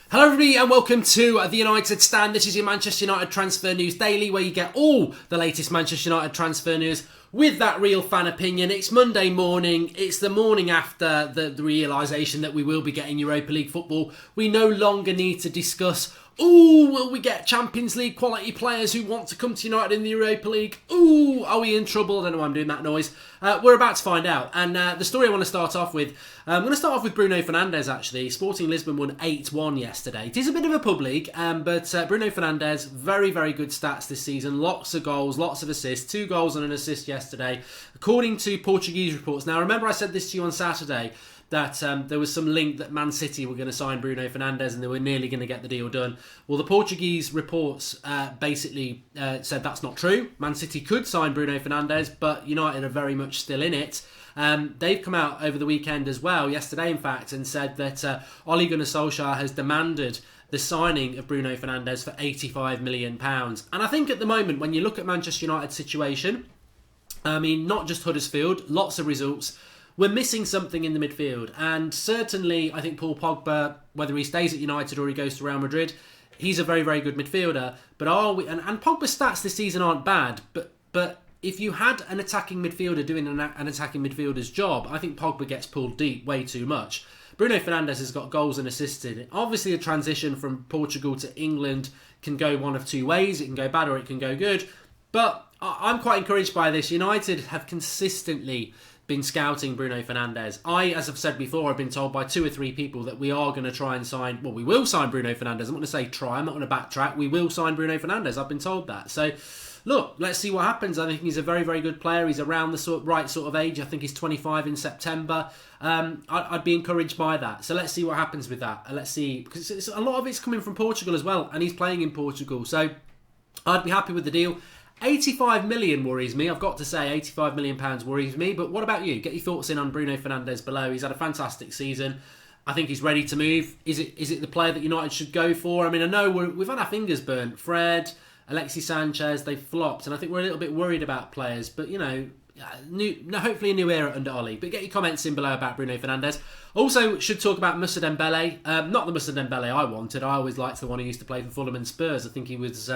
Hello everybody and welcome to the United Stand. This is your Manchester United Transfer News Daily, where you get all the latest Manchester United transfer news with that real fan opinion. It's Monday morning. It's the morning after the realisation that we will be getting Europa League football. We no longer need to discuss, will we get Champions League quality players who want to come to United in the Europa League? Are we in trouble? I don't know why I'm doing that noise. We're about to find out. And the story I want to start off with, I'm going to start off with Bruno Fernandes, actually. Sporting Lisbon won 8-1 yesterday. It is a bit of a pub league, but Bruno Fernandes, very, very good stats this season. Lots of goals, lots of assists. 2 goals and an assist yesterday, according to Portuguese reports. Now, remember I said this to you on Saturday, that there was some link that Man City were going to sign Bruno Fernandes and they were nearly going to get the deal done. Well, the Portuguese reports basically said that's not true. Man City could sign Bruno Fernandes, but United are very much still in it. They've come out over the weekend as well, yesterday in fact, and said that Ole Gunnar Solskjaer has demanded the signing of Bruno Fernandes for £85 million. And I think at the moment, when you look at Manchester United's situation, I mean, not just Huddersfield, lots of results. We're missing something in the midfield, and certainly I think Paul Pogba, whether he stays at United or he goes to Real Madrid, he's a very, very good midfielder. But are we? And Pogba's stats this season aren't bad, but if you had an attacking midfielder doing an attacking midfielder's job, I think Pogba gets pulled deep way too much. Bruno Fernandes has got goals and assists in it. Obviously, the transition from Portugal to England can go one of two ways. It can go bad or it can go good. But I'm quite encouraged by this. United have consistently been scouting Bruno Fernandes. As I've said before, I've been told by 2 or 3 people that we are going to try and sign, we will sign Bruno Fernandes. I'm not going to say try, I'm not going to backtrack. We will sign Bruno Fernandes. I've been told that. So, look, let's see what happens. I think he's a very, very good player. He's around the right sort of age. I think he's 25 in September. I'd be encouraged by that. So let's see what happens with that. Let's see, because a lot of it's coming from Portugal as well, and he's playing in Portugal. So I'd be happy with the deal. 85 million worries me. I've got to say, 85 million pounds worries me. But what about you? Get your thoughts in on Bruno Fernandes below. He's had a fantastic season. I think he's ready to move. Is it the player that United should go for? I mean, I know we've had our fingers burnt. Fred, Alexis Sanchez, they've flopped. And I think we're a little bit worried about players. But, hopefully a new era under Ole. But get your comments in below about Bruno Fernandes. Also, should talk about Moussa Dembele. Not the Moussa Dembele I wanted. I always liked the one who used to play for Fulham and Spurs. I think he was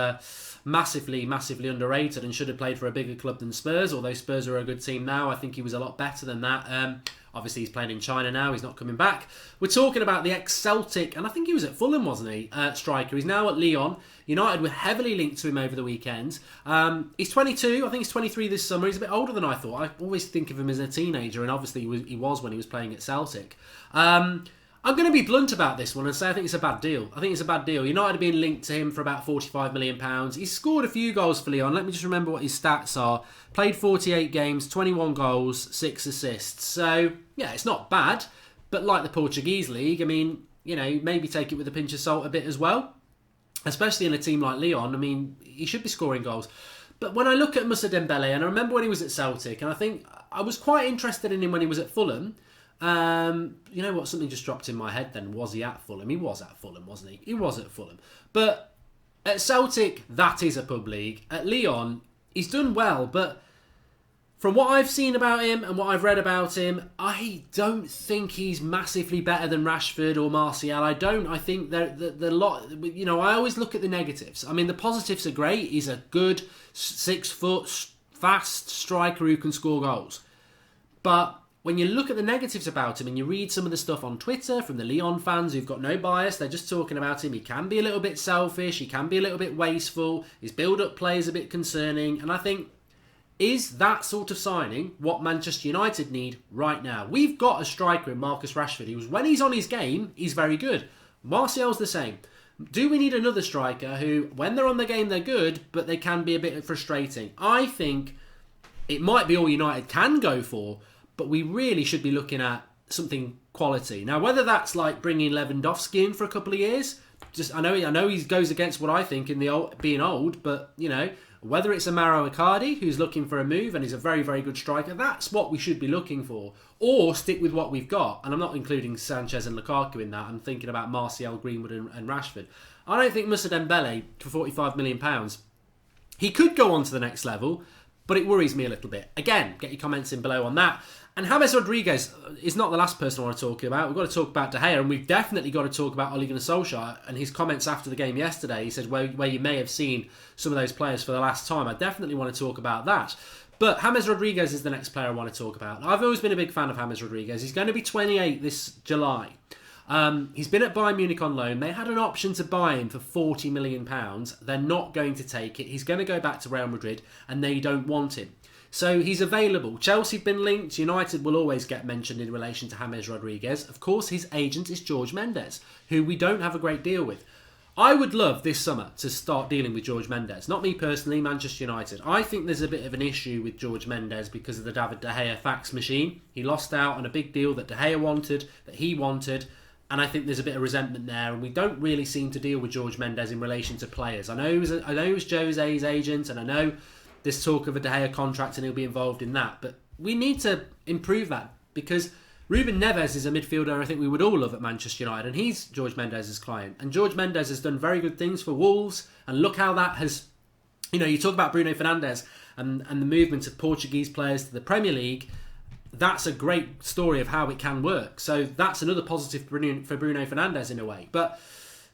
massively underrated and should have played for a bigger club than Spurs. Although Spurs are a good team now, I think he was a lot better than that. Obviously, he's playing in China now. He's not coming back. We're talking about the ex-Celtic, and I think he was at Fulham, wasn't he? Striker. He's now at Lyon. United were heavily linked to him over the weekend. He's 22. I think he's 23 this summer. He's a bit older than I thought. I always think of him as a teenager, and obviously he was when he was playing at Celtic. I'm going to be blunt about this one and say I think it's a bad deal. United are being linked to him for about £45 million. He's scored a few goals for Lyon. Let me just remember what his stats are. Played 48 games, 21 goals, 6 assists. So, yeah, it's not bad. But like the Portuguese league, I mean, maybe take it with a pinch of salt a bit as well. Especially in a team like Lyon. I mean, he should be scoring goals. But when I look at Moussa Dembele, and I remember when he was at Celtic, and I think I was quite interested in him when he was at Fulham. You know what? Something just dropped in my head then. Was he at Fulham? He was at Fulham, wasn't he? He was at Fulham. But at Celtic, that is a pub league. At Lyon, he's done well, but from what I've seen about him and what I've read about him, I don't think he's massively better than Rashford or Martial. I don't. I think the lot. I always look at the negatives. I mean, the positives are great. He's a good 6 foot fast striker who can score goals. But when you look at the negatives about him and you read some of the stuff on Twitter from the Lyon fans who've got no bias, they're just talking about him. He can be a little bit selfish. He can be a little bit wasteful. His build-up play is a bit concerning. And I think, is that sort of signing what Manchester United need right now? We've got a striker in Marcus Rashford. When he's on his game, he's very good. Martial's the same. Do we need another striker who, when they're on the game, they're good, but they can be a bit frustrating? I think it might be all United can go for, but we really should be looking at something quality. Now, whether that's like bringing Lewandowski in for a couple of years, I know he goes against what I think in the being old, but whether it's Amaro Icardi who's looking for a move and is a very, very good striker, that's what we should be looking for. Or stick with what we've got. And I'm not including Sanchez and Lukaku in that. I'm thinking about Martial, Greenwood and Rashford. I don't think Moussa Dembele for £45 million, he could go on to the next level, but it worries me a little bit. Again, get your comments in below on that. And James Rodriguez is not the last person I want to talk about. We've got to talk about De Gea, and we've definitely got to talk about Ole Gunnar Solskjaer and his comments after the game yesterday. He said where you may have seen some of those players for the last time. I definitely want to talk about that. But James Rodriguez is the next player I want to talk about. I've always been a big fan of James Rodriguez. He's going to be 28 this July. He's been at Bayern Munich on loan. They had an option to buy him for £40 million. They're not going to take it. He's going to go back to Real Madrid, and they don't want him. So he's available. Chelsea have been linked. United will always get mentioned in relation to James Rodriguez. Of course, his agent is Jorge Mendes, who we don't have a great deal with. I would love this summer to start dealing with Jorge Mendes. Not me personally, Manchester United. I think there's a bit of an issue with Jorge Mendes because of the David De Gea fax machine. He lost out on a big deal that De Gea wanted, that he wanted, and I think there's a bit of resentment there, and we don't really seem to deal with Jorge Mendes in relation to players. I know he was Jose's agent, and I know there's talk of a De Gea contract and he'll be involved in that. But we need to improve that because Ruben Neves is a midfielder I think we would all love at Manchester United, and he's Jorge Mendes' client. And Jorge Mendes has done very good things for Wolves, and look how that has... you talk about Bruno Fernandes and the movement of Portuguese players to the Premier League. That's a great story of how it can work. So that's another positive for Bruno Fernandes in a way. But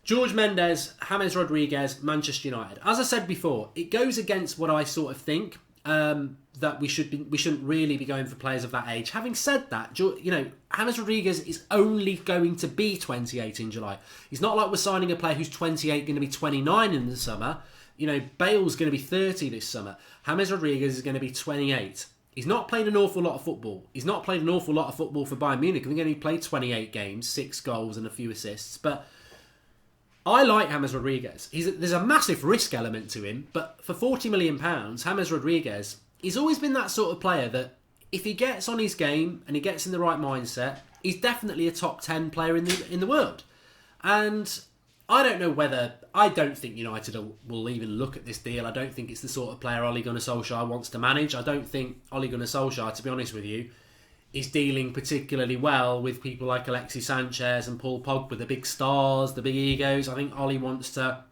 Jorge Mendes, James Rodriguez, Manchester United. As I said before, it goes against what I sort of think, that we shouldn't really be going for players of that age. Having said that, James Rodriguez is only going to be 28 in July. It's not like we're signing a player who's 28 going to be 29 in the summer. Bale's going to be 30 this summer. James Rodriguez is going to be 28. He's not played an awful lot of football. He's not played an awful lot of football for Bayern Munich. I think he only played 28 games, 6 goals and a few assists. But I like James Rodriguez. There's a massive risk element to him, but for £40 million, James Rodriguez, he's always been that sort of player that if he gets on his game and he gets in the right mindset, he's definitely a top 10 player in the world. And I don't think United will even look at this deal. I don't think it's the sort of player Ole Gunnar Solskjaer wants to manage. I don't think Ole Gunnar Solskjaer, to be honest with you, is dealing particularly well with people like Alexis Sanchez and Paul Pogba, the big stars, the big egos. I think Ole wants to,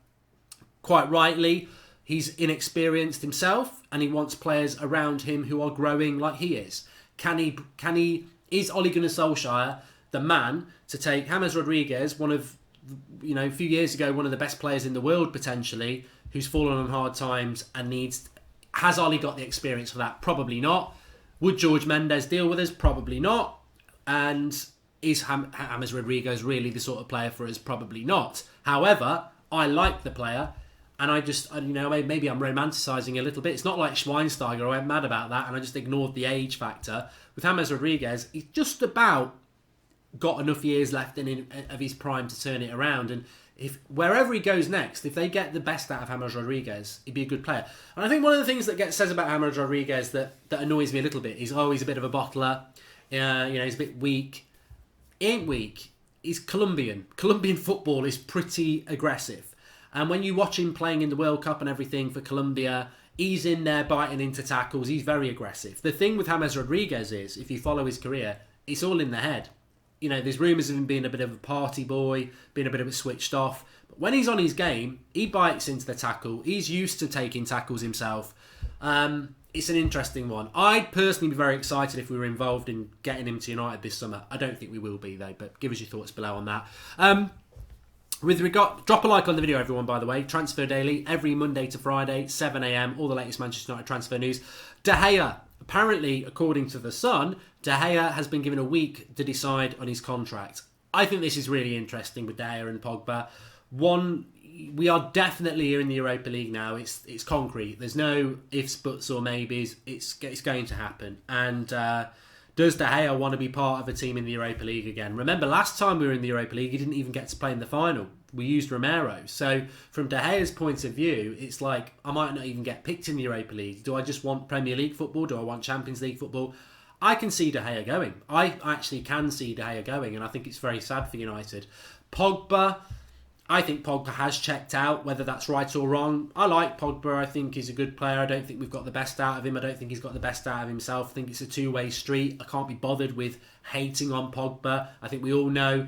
quite rightly, he's inexperienced himself and he wants players around him who are growing like he is. Is Ole Gunnar Solskjaer the man to take James Rodriguez, one of, a few years ago, one of the best players in the world potentially, who's fallen on hard times and has Ole got the experience for that? Probably not. Would Jorge Mendes deal with us? Probably not. And is James Rodriguez really the sort of player for us? Probably not. However, I like the player, and maybe I'm romanticising a little bit. It's not like Schweinsteiger. I went mad about that, and I just ignored the age factor. With James Rodriguez, he's just about got enough years left of his prime to turn it around, and if wherever he goes next, if they get the best out of James Rodriguez, he'd be a good player. And I think one of the things that gets said about James Rodriguez that annoys me a little bit is, he's a bit of a bottler. He's a bit weak. He ain't weak. He's Colombian. Colombian football is pretty aggressive. And when you watch him playing in the World Cup and everything for Colombia, he's in there biting into tackles. He's very aggressive. The thing with James Rodriguez is, if you follow his career, it's all in the head. There's rumours of him being a bit of a party boy, being a bit of a switched off. But when he's on his game, he bites into the tackle. He's used to taking tackles himself. It's an interesting one. I'd personally be very excited if we were involved in getting him to United this summer. I don't think we will be, though, but give us your thoughts below on that. Drop a like on the video, everyone, by the way. Transfer Daily, every Monday to Friday, 7 a.m, all the latest Manchester United transfer news. De Gea. Apparently, according to The Sun, De Gea has been given a week to decide on his contract. I think this is really interesting with De Gea and Pogba. One, we are definitely here in the Europa League now. It's concrete. There's no ifs, buts or maybes. It's going to happen. And does De Gea want to be part of a team in the Europa League again? Remember, last time we were in the Europa League, he didn't even get to play in the final. We used Romero. So from De Gea's point of view, it's like, I might not even get picked in the Europa League. Do I just want Premier League football? Do I want Champions League football? I can see De Gea going. I actually can see De Gea going, and I think it's very sad for United. Pogba, I think Pogba has checked out, whether that's right or wrong. I like Pogba. I think he's a good player. I don't think we've got the best out of him. I don't think he's got the best out of himself. I think it's a two-way street. I can't be bothered with hating on Pogba. I think we all know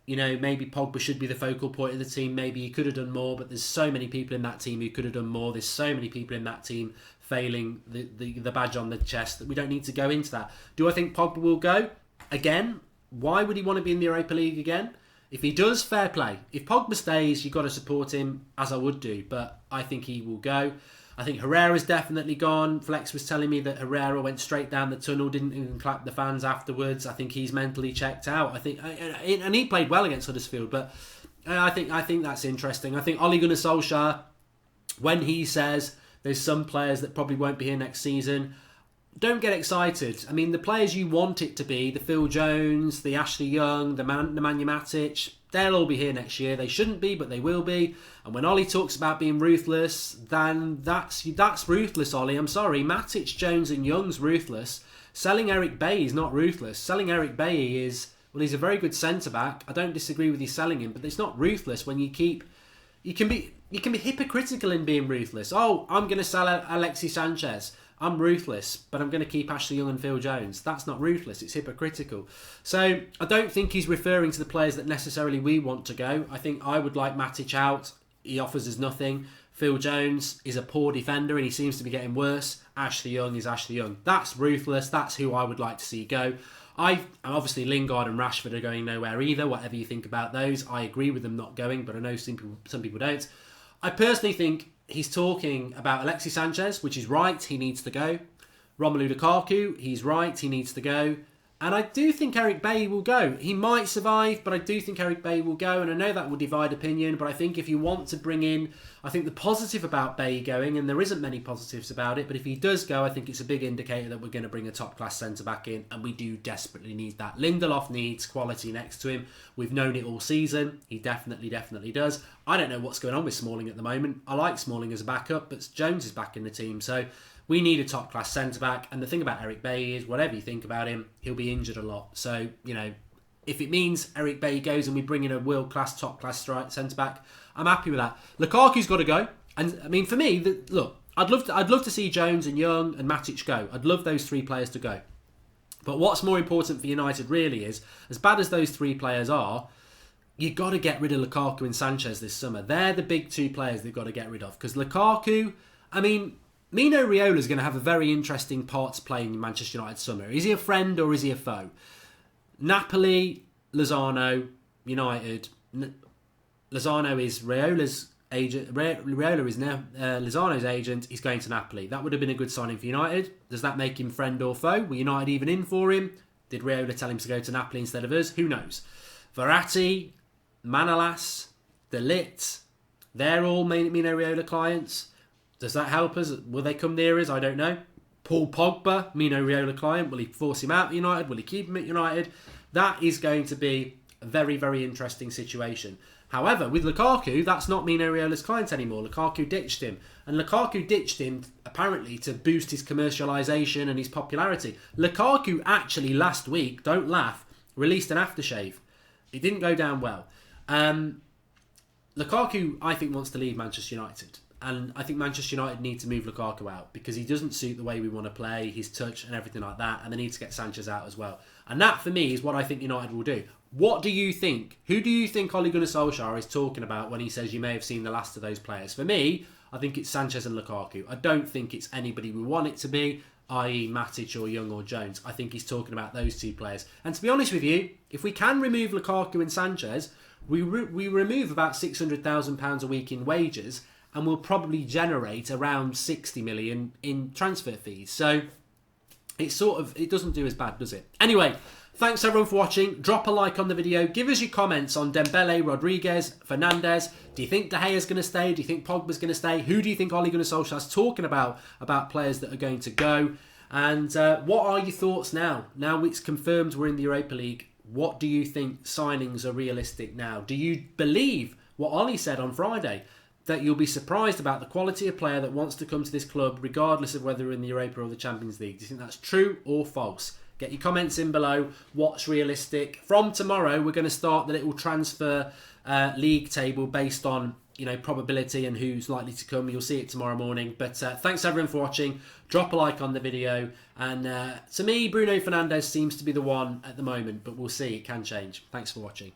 you know, maybe Pogba should be the focal point of the team. Maybe he could have done more, but there's so many people in that team who could have done more. There's so many people in that team failing the badge on the chest that we don't need to go into that. Do I think Pogba will go? Again, why would he want to be in the Europa League again? If he does, fair play. If Pogba stays, you've got to support him, as I would do. But I think he will go. I think Herrera's definitely gone. Flex was telling me that Herrera went straight down the tunnel, didn't even clap the fans afterwards. I think he's mentally checked out. I think, and he played well against Huddersfield, but I think that's interesting. I think Ole Gunnar Solskjaer, when he says there's some players that probably won't be here next season, don't get excited. I mean, the players you want it to be, the Phil Jones, the Ashley Young, the Nemanja Matic, they'll all be here next year. They shouldn't be, but they will be. And when Ollie talks about being ruthless, then that's ruthless, Ollie. I'm sorry. Matic, Jones and Young's ruthless. Selling Eric Bailly is not ruthless. Selling Eric Bailly is, well, he's a very good centre-back. I don't disagree with you selling him, but it's not ruthless when you can be hypocritical in being ruthless. Oh, I'm going to sell Alexis Sanchez. I'm ruthless, but I'm going to keep Ashley Young and Phil Jones. That's not ruthless, it's hypocritical. So I don't think he's referring to the players that necessarily we want to go. I think I would like Matic out. He offers us nothing. Phil Jones is a poor defender and he seems to be getting worse. Ashley Young is Ashley Young. That's ruthless. That's who I would like to see go. Obviously Lingard and Rashford are going nowhere either, whatever you think about those. I agree with them not going, but I know some people don't. I personally think he's talking about Alexis Sanchez, which is right, he needs to go. Romelu Lukaku, he's right, he needs to go. And I do think Eric Bailly will go. He might survive, but I do think Eric Bailly will go. And I know that will divide opinion, but I think if you want to bring in, I think the positive about Bailly going, and there isn't many positives about it, but if he does go, I think it's a big indicator that we're going to bring a top-class centre-back in, and we do desperately need that. Lindelof needs quality next to him. We've known it all season. He definitely does. I don't know what's going on with Smalling at the moment. I like Smalling as a backup, but Jones is back in the team, so we need a top-class centre-back. And the thing about Eric Bailly is, whatever you think about him, he'll be injured a lot. So, you know, if it means Eric Bailly goes and we bring in a world-class, top-class centre-back, I'm happy with that. Lukaku's got to go. And, I mean, for me, look, I'd love to see Jones and Young and Matic go. I'd love those three players to go. But what's more important for United really is, as bad as those three players are, you've got to get rid of Lukaku and Sanchez this summer. They're the big two players they've got to get rid of. Because Lukaku, I mean, Mino Raiola's going to have a very interesting part to play in Manchester United summer. Is he a friend or is he a foe? Napoli, Lozano, United. Lozano is Raiola's agent. Raiola is now Lozano's agent. He's going to Napoli. That would have been a good signing for United. Does that make him friend or foe? Were United even in for him? Did Raiola tell him to go to Napoli instead of us? Who knows? Verratti, Manolas, De Ligt, they're all Mino Raiola clients. Does that help us? Will they come near us? I don't know. Paul Pogba, Mino Raiola client. Will he force him out at United? Will he keep him at United? That is going to be a very, very interesting situation. However, with Lukaku, that's not Mino Raiola's client anymore. Lukaku ditched him. And Lukaku ditched him, apparently, to boost his commercialisation and his popularity. Lukaku actually, last week, don't laugh, released an aftershave. It didn't go down well. Lukaku, I think, wants to leave Manchester United. And I think Manchester United need to move Lukaku out because he doesn't suit the way we want to play, his touch and everything like that. And they need to get Sanchez out as well. And that, for me, is what I think United will do. What do you think? Who do you think Ole Gunnar Solskjaer is talking about when he says you may have seen the last of those players? For me, I think it's Sanchez and Lukaku. I don't think it's anybody we want it to be, i.e. Matic or Young or Jones. I think he's talking about those two players. And to be honest with you, if we can remove Lukaku and Sanchez, we remove about £600,000 a week in wages, and we'll probably generate around 60 million in transfer fees. So it doesn't do as bad, does it? Anyway, thanks everyone for watching. Drop a like on the video. Give us your comments on Dembele, Rodriguez, Fernandes. Do you think De Gea's going to stay? Do you think Pogba's going to stay? Who do you think Ole Gunnar Solskjaer's talking about players that are going to go? And what are your thoughts now? Now it's confirmed we're in the Europa League. What do you think signings are realistic now? Do you believe what Ole said on Friday, that you'll be surprised about the quality of player that wants to come to this club regardless of whether in the Europa or the Champions League? Do you think that's true or false? Get your comments in below. What's realistic? From tomorrow, we're going to start the little transfer league table based on probability and who's likely to come. You'll see it tomorrow morning. But thanks everyone for watching. Drop a like on the video. And to me, Bruno Fernandes seems to be the one at the moment, but we'll see. It can change. Thanks for watching.